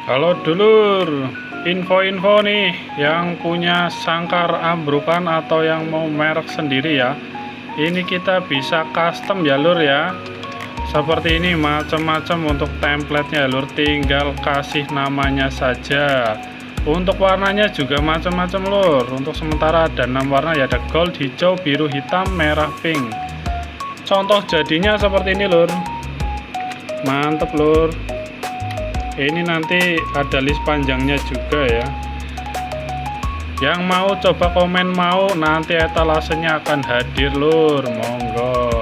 Halo dulur, info-info nih yang punya sangkar ambrukan atau yang mau merek sendiri ya. Ini kita bisa custom ya lur ya. Seperti ini macam-macam untuk template-nya lur, tinggal kasih namanya saja. Untuk warnanya juga macam-macam lur. Untuk sementara ada 6 warna ya, ada gold, hijau, biru, hitam, merah, pink. Contoh jadinya seperti ini lur. Mantep lur. Ini nanti ada list panjangnya juga ya. Yang mau coba komen mau, nanti etalasenya akan hadir lur, monggo.